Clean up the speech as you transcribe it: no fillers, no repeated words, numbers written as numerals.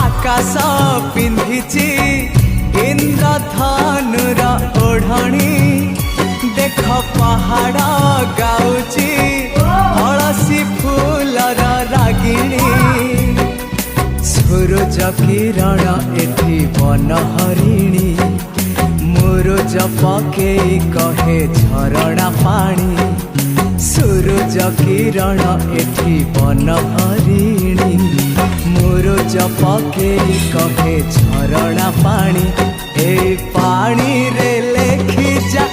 आकाश पिंधिची इंद्रधनुर ओढ़णी देख पहाड़ गाउची हलसी फूलर रागिणी सूरज किरण एठी वन हरिणी मुरुज पकेई कहे झरणा पानी सूरज किरण एठी वन हरिणी मुरुज पकेई कहे झरणा पानी ए पानी रे लेखी जा